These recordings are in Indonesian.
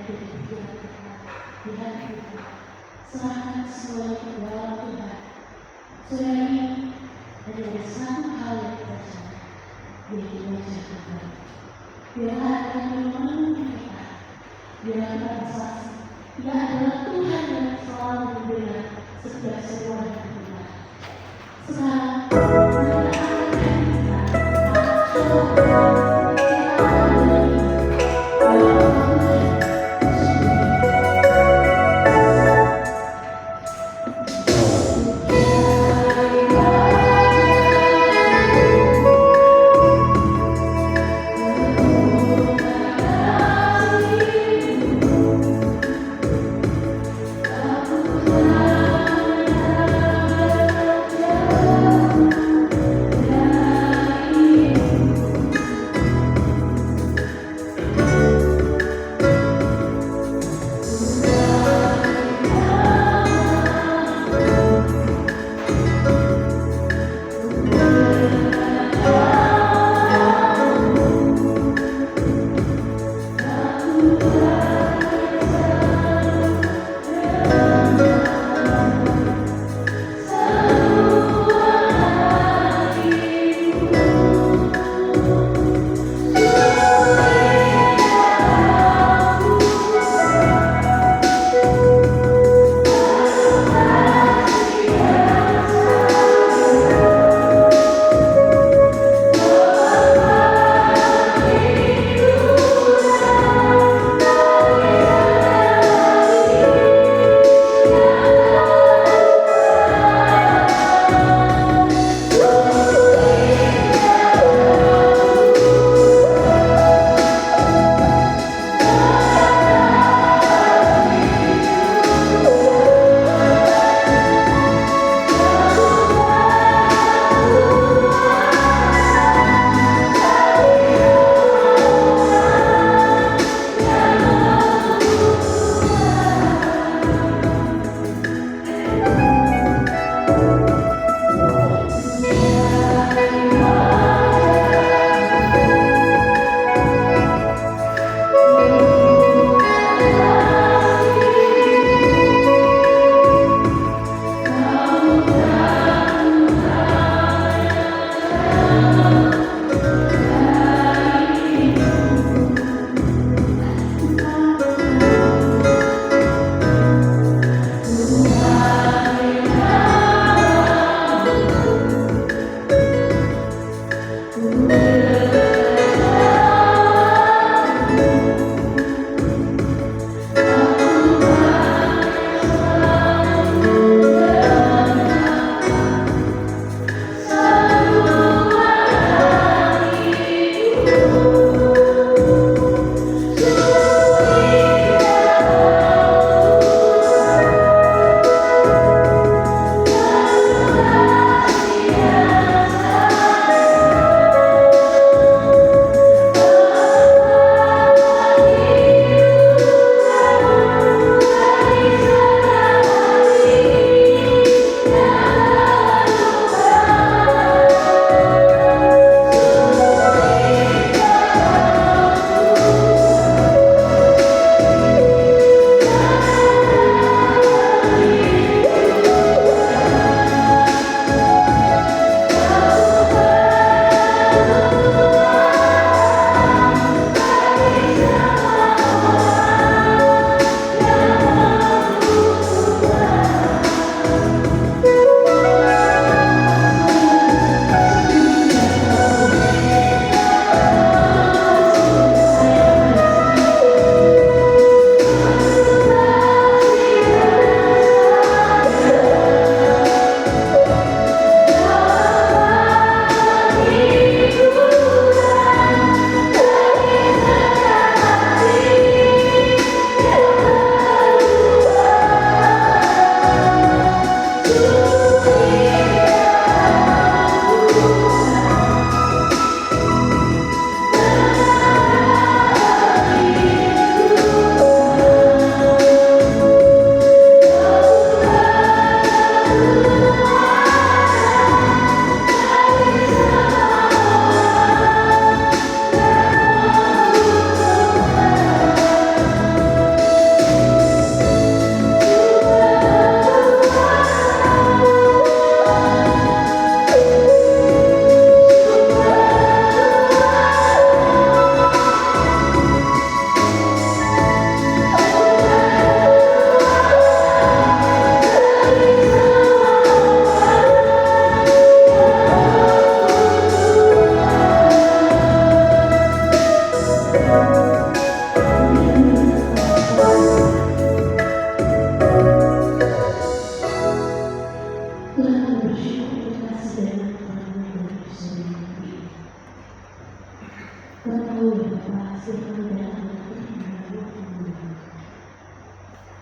menjadi pikiran kita di hati kita. Serahkan semuanya ke dalam Tuhan. Sore ini ada satu hal yang terjadi, yaitu wajah Tuhan. Biarlah yang memenuhi kita. Biarlah kita bersaksi, dia adalah Tuhan yang selalu membela setiap sebuah hidup kita. Sekarang,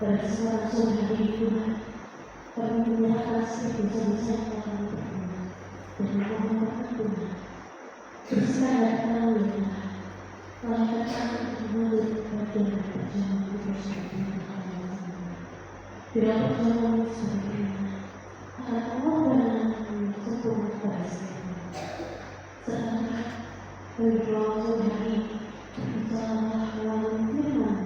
pada semua sore hari di Tuhan, kami menyerahkan setiap dosa-dosa yang telah kami perbuat dan memohon Tuhan, bersihkan dan tahu ya Tuhan, melainkan kami untuk menjadi bagian dari perjuangan hidup seperti yang kami lakukan. Dalam perjuangan seperti ini, akan pengorbanan yang sempurna pada setiap hari. Setelah berdoa sore hari, berbicara melalui firman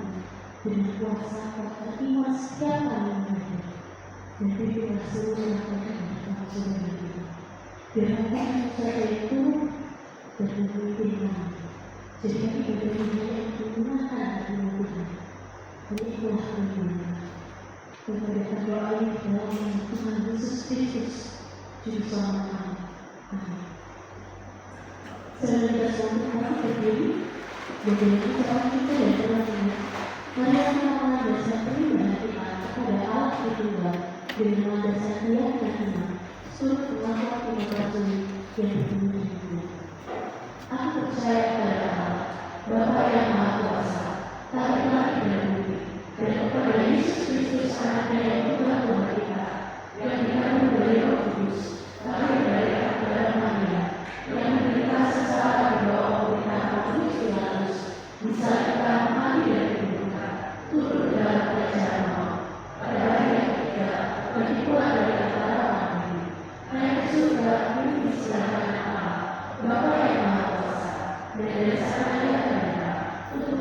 dengan kuasa kata iman setiap kali mengajar dan pimpinlah seluruh langkah kami dalam sore hari. Biarkan saja itu dan memimpin kami. Jadi kami berdiri yang digunakan dan Tuhan. Dan itulah firman. Dan pada doa ini dalam nama Tuhan Yesus Kristus, Juru Selamat kami. Amin. Saya minta selamat kami berdiri. Bagaimana kita dan teman-teman, mari kita melandarkan perlindungan kita kepada Allah Tritunggal dengan melandarkan Dia dan iman, surut pengakuan kita Rasul yang bertemu di dunia. Aku percaya kepada Allah, Bapa yang Maha Kuasa, Tuhan langit dan bumi, dan kepada Yesus Kristus Anaknya yang Tuhan Tuhan kita, yang dikandung dari Roh Kudus, lahir dari Maria, yang menderita sengsara di bawah pemerintahan Pontius Pilatus, disalibkan, mati dan dikuburkan, turun ke dalam kerajaan maut. Pada hari yang ketiga, bangkit pula dari antara orang mati, naik ke surga, duduk di sebelah kanan Allah, Bapa yang Maha Kuasa, dan dari sana Dia akan datang untuk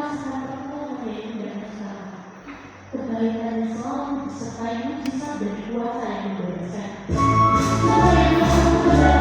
sangat tertolong yaitu dan sekarang. Kebaikan yang selalu disertai mujizat dan kuasa yang membebaskan. Siapa yang mau kepada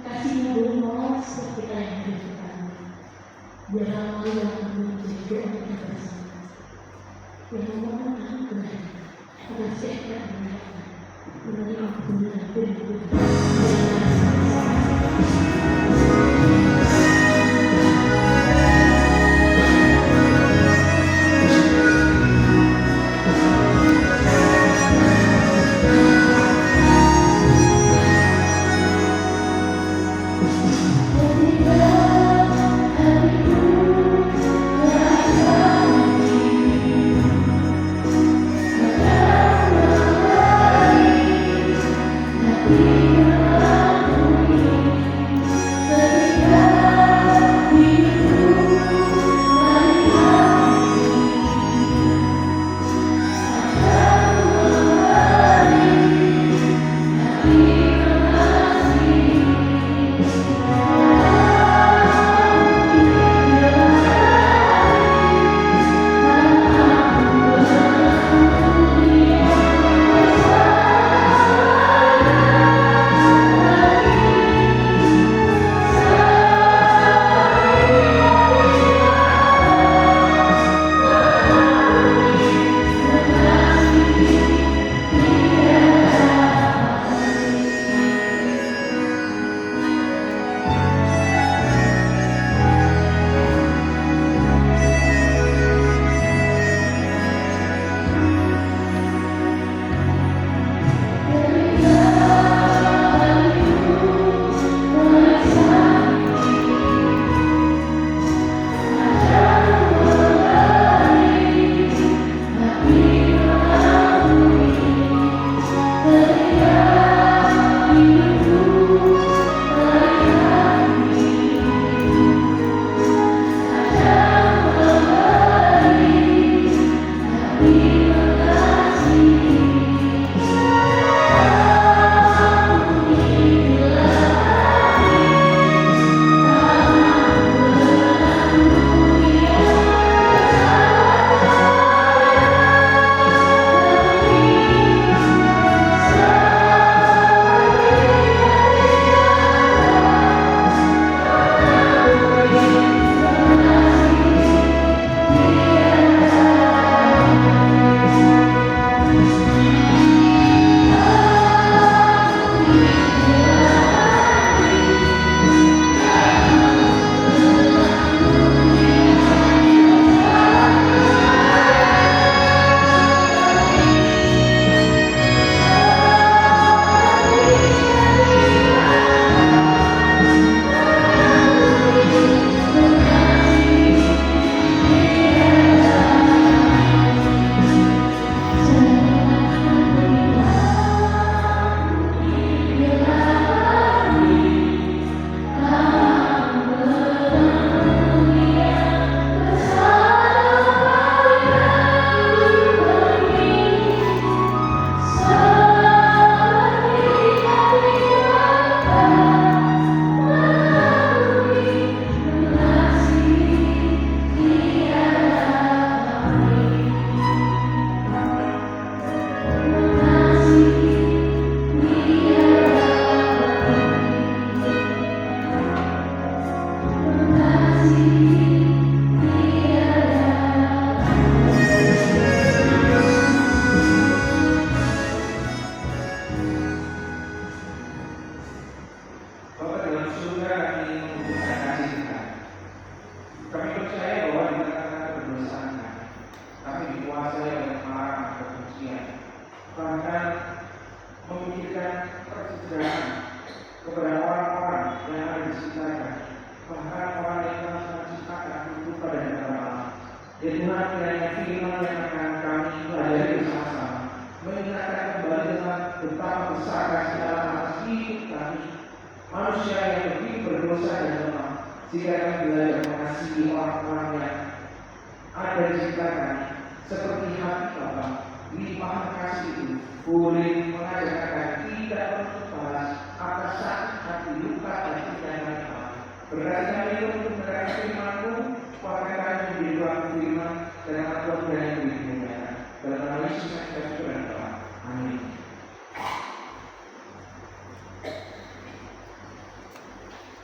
kasihnya belum mau seperti kita yang hidup. Biarlah malu yang menjadi doa kita bersama. Yang memohon anugerah agar setiap mereka menerima kebenaran firman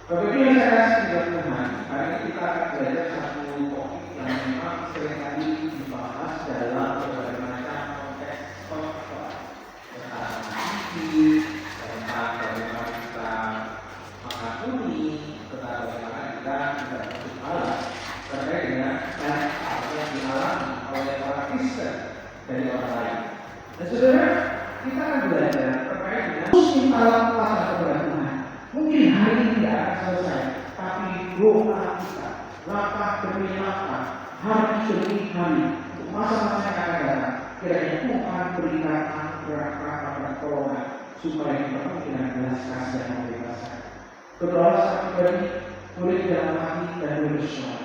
Bapak Ibu yang saya kasih di dalam Tuhan, hari ini kita akan belajar satu topik yang memang seringkali dibahas dalam berbagai macam konteks khotbah, tentang mimpi, tentang bagaimana kita mengakui, tentang bagaimana kita tidak menutup Allah terkait dengan hal yang dialami oleh orang Kristen dari orang lain. Dan saudara, kita akan belajar terkait dengan musim alam kuasa kepada Tuhan. Mungkin hari ini tidak akan selesai, tapi doa kita, langkah demi langkah, hari demi hari, untuk masa-masa yang akan datang, kiranya Tuhan berikan anugerah rahmat dan pertolongan supaya kita dengan belas kasih dan kebebasan. Berdoa saat pribadi, boleh di dalam hati dan boleh bersyukur.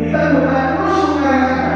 Kita bukan terus mengatakan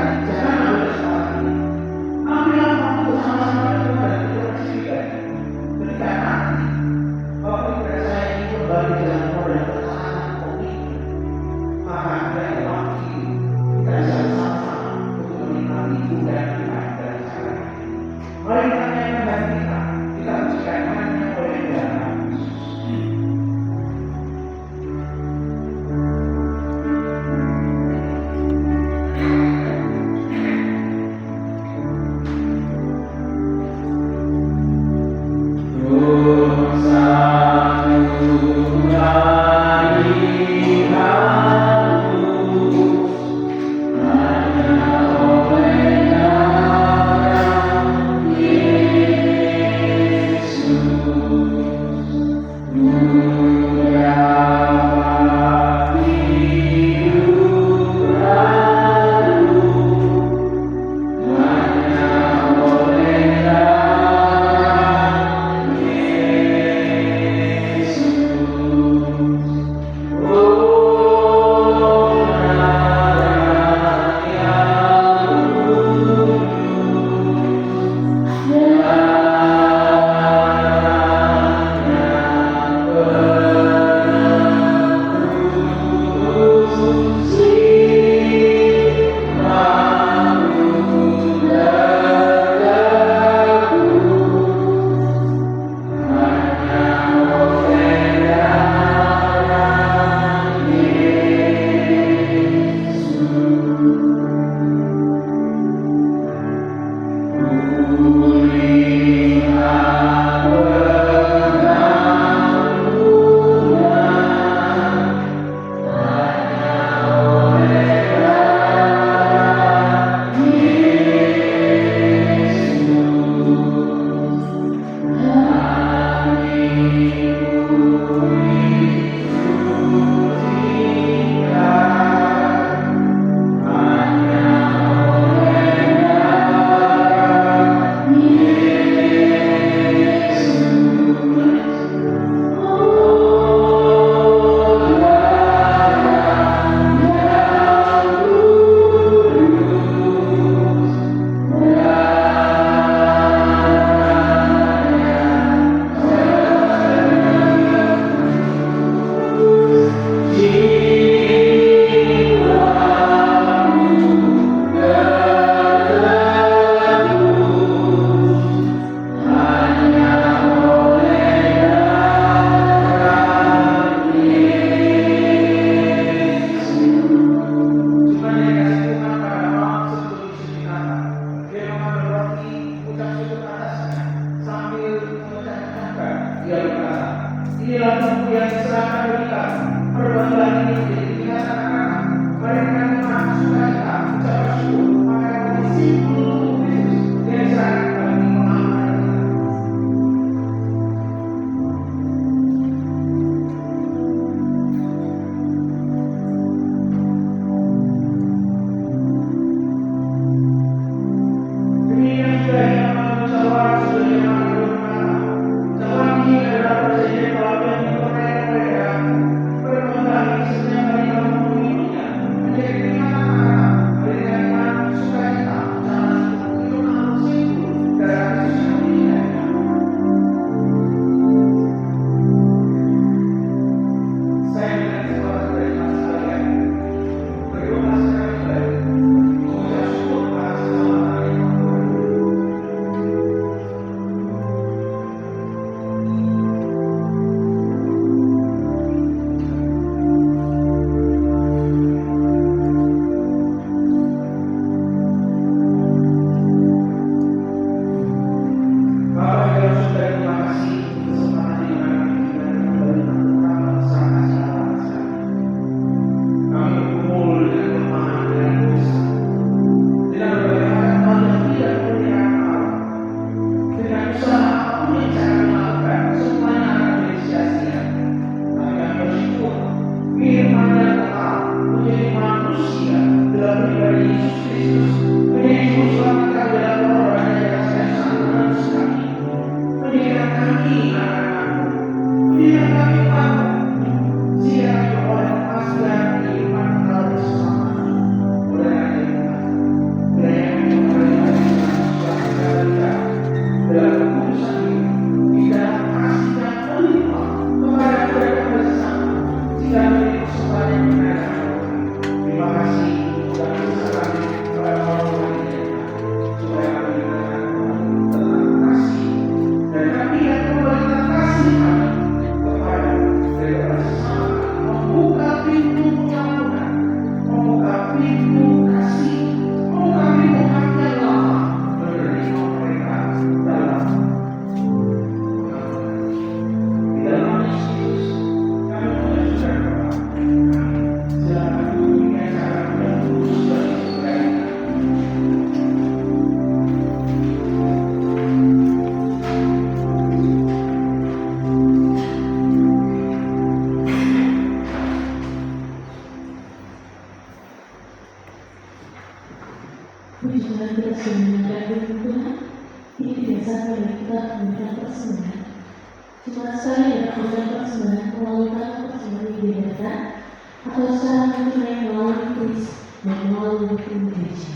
Puji Tuhan kita sudah mendengar firman Tuhan. Ini tidak sampai dari kita memberikan persembahan. Cuma sekali ada memberikan persembahan melalui tangan persembahan yang dibedakan atau secara tunai melalui tulis dan melalui buku gereja.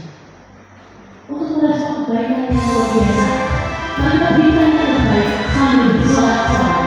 Untuk merespon kebaikan yang luar biasa, mari kita berikan yang terbaik sambil bersorak-sorak.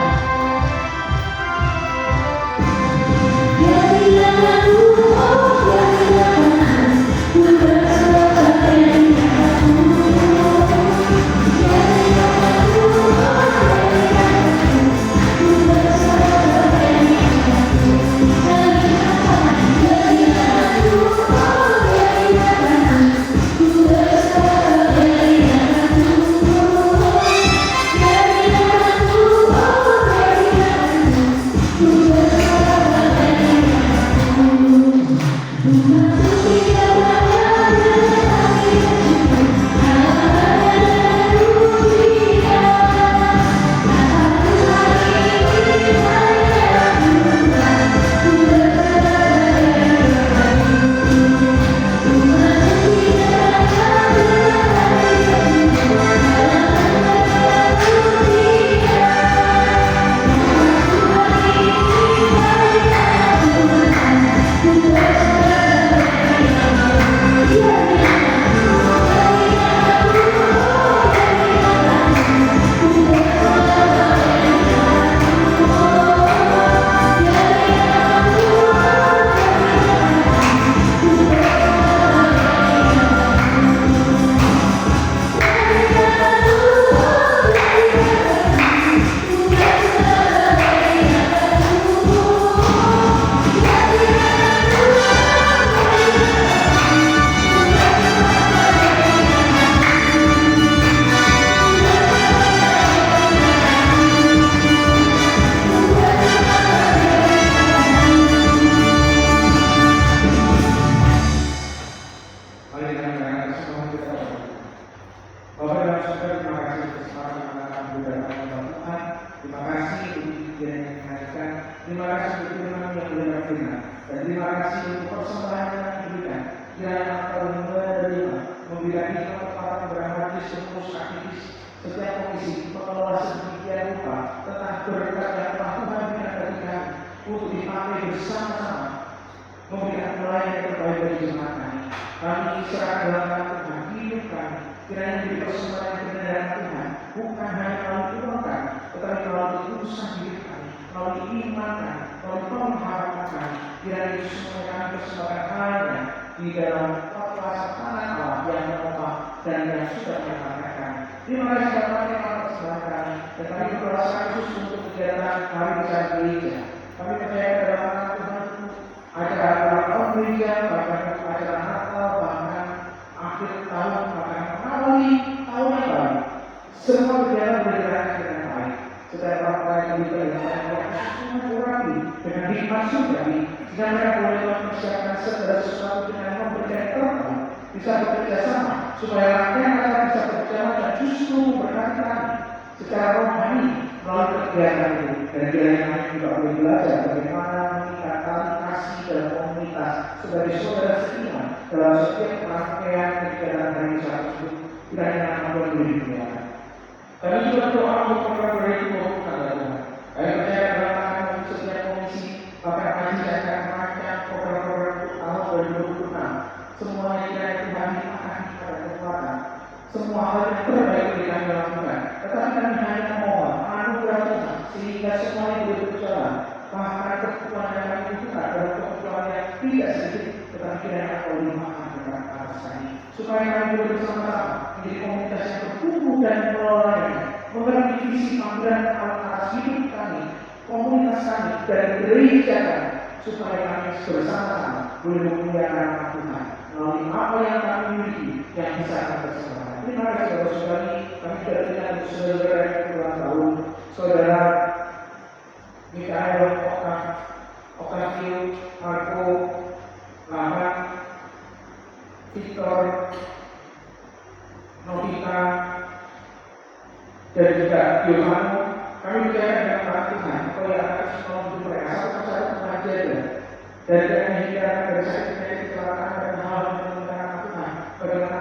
Dan dengan hingga dari sakit kecelakaan dan hal yang menentang Tuhan, bagaimana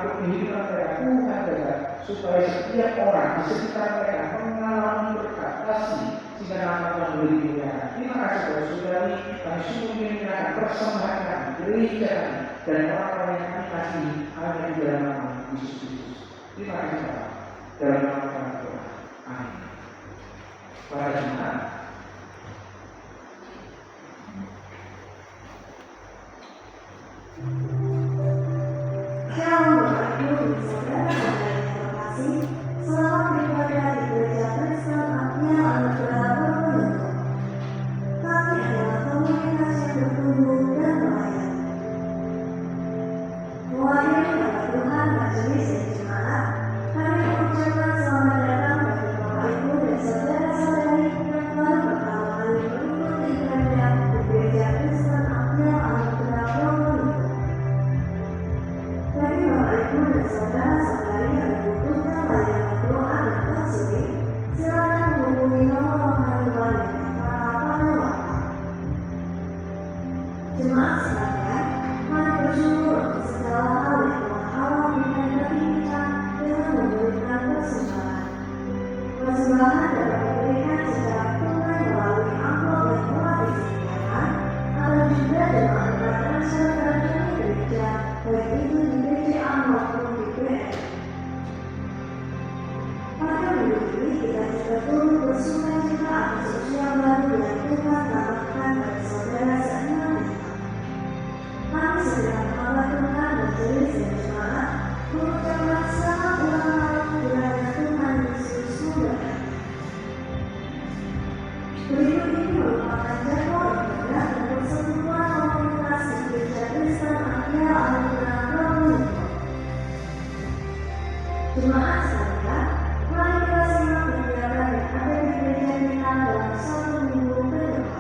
supaya setiap orang di sekitar mereka mengalami berkat kasih sehingga nama Tuhan boleh dimuliakan. Terima kasih saudara-saudari, kami sungguh menyerahkan persembahan gereja dan orang-orang yang kami kasih hanya di dalam nama Yesus Kristus. Terima kasih Bapak. Dalam nama Tuhan. Amin. Para jemaat, Shalom Bapak Ibu dan saudara-saudara yang terkasih, selamat beribadah di Gereja Kristen Agnia Anugerah Probolinggo. Kami adalah komunitas yang bertumbuh dan melayani. Mewakili Bapak Tuhan Majelis dan Jemaat, kami mengucapkan selamat datang bagi Bapak Ibu dan saudara-saudari yang baru pertama kali mengikuti ibadah di Gereja Kristen Agnia Anugerah Probolinggo. Bagi Bapak Ibu dan saudara-saudari yang membutuhkan layanan doa dan konseling, silakan menghubungi nomor penghaluan yang tertera pada WhatsApp. Jemaat sekalian, mari bersyukur untuk segala hal yang Tuhan Allah berikan bagi kita dengan memberikan persembahan. Persembahan dapat diberikan secara tunai melalui amplop yang telah disediakan, atau juga dengan angka transfer ke rekening gereja, baik itu di BCA maupun di BRI. Pada minggu ini kita juga turut bersukacita atas usia baru yang Tuhan tambahkan bagi saudara seiman kita. Kami sedang menghamba Tuhan Majelis dan Jemaat mengucapkan selamat ulang tahun kiranya Tuhan Yesus memberkati. Berikut ini merupakan jadwal ibadah dan persekutuan komunitas di Gereja Kristen Agnia Anugerah Probolinggo. Jemaat sekalian, mari kita simak kegiatan yang ada di gereja kita dalam 1 minggu ke depan.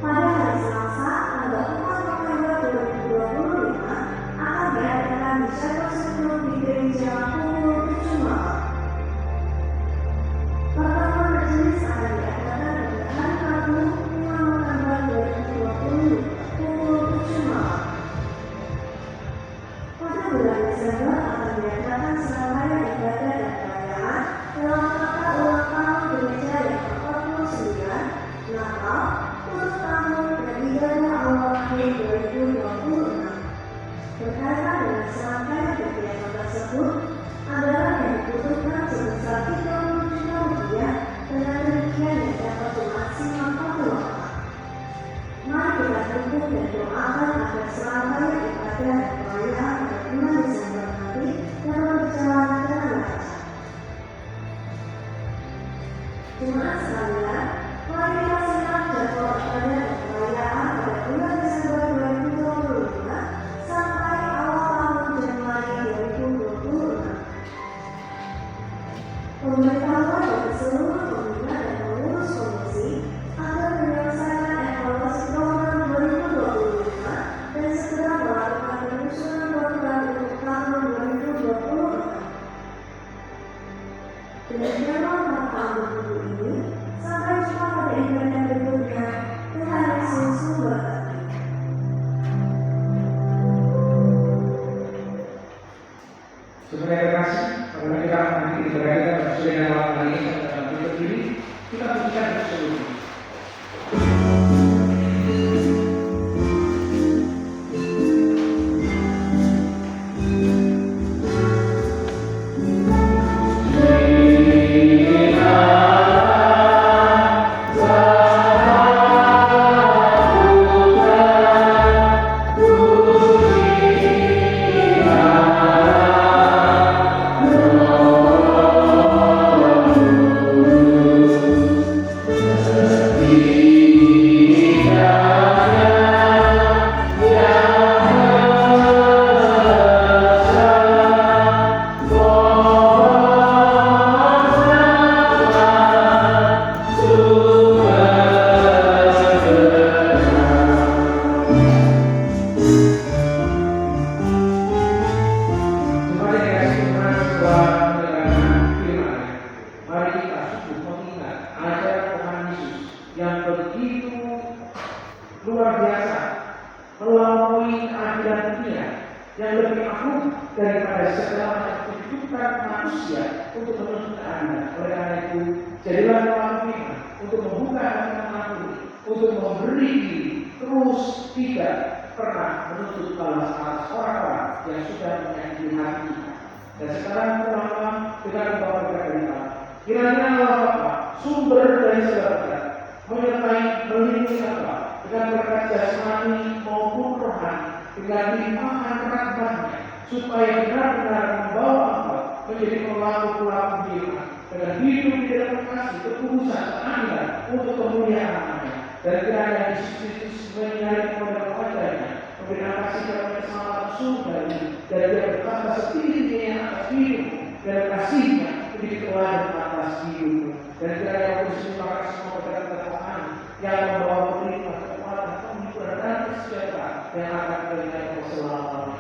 Pada hari Selasa, tanggal 4 November 2025, akan diadakan misa persekutuan di gereja pukul 7 malam. Pertemuan majelis akan diadakan pada hari Rabu 5 November 2020 pukul 7 malam. Pada bulan Desember akan diadakan serangkaian ibadah dan perayaan dalam rangka ulang tahun gereja yang ke-49, Natal, tutup tahun dan ibadah awal tahun 2026. Berkaitan dengan serangkaian kegiatan tersebut, anggaran yang dibutuhkan sebesar 30 juta rupiah dengan rincian yang dapat dimaksimalkan waktu. Mari kita tunggu dan doakan agar serangkaian ibadah dan perayaan pada bulan Desember nanti dapat berjalan dengan lancar. Jemaat sekalian, mari kita simak jadwal ibadah dan perayaan pada bulan Desember 2025 sampai awal tahun Januari 2026. Pemberitahuan dari seluruh pembina dan pengurus komisi agar menyelesaikan evaluasi program 2025 dan segera melakukan penyusunan program untuk tahun 2026. Demikianlah tahun minggu ini. Sampai jumpa pada ibadah berikutnya. Tuhan Yesus memberkati. Saudara terkasih, karena kita nanti ibadah kita sesuai dengan waktu ini dalam berikut ini, kita pujikan bersama. Kita yang lebih agung daripada segala macam kehidupan manusia untuk menuntut keadilan. Oleh karena itu, jadilah pelaku firman untuk membuka hati mengampuni, untuk memberi diri, terus tidak pernah menuntut balas atas orang-orang yang sudah menyakiti hati kita. Dan sekarang teman-teman dengan membawa berkat dari Allah, kiranya Allah Bapa, sumber dari segala berkat, menyertai melindungi Allah dengan berkat jasmani maupun rohani, dengan limpahan rahmatnya, supaya benar-benar membawa Allah menjadi pelaku-pelaku firman dengan hidup di dalam kasih, kekudusan, keadilan untuk kemuliaan namanya. Dan kiranya Yesus Kristus menyinari kepada wajahnya, memberikan kasih dalam keselamatan surga ini, dan dia berkata setinggi-tingginya atas hidupmu, dan kasihnya menjadi teladan atas hidupmu. Dan kiranya Yesus menyimpan semua berkat Tuhan yang membawa berlimpah kekuatan, penghiburan dan kesejahteraan yang akan memberikan keselamatan.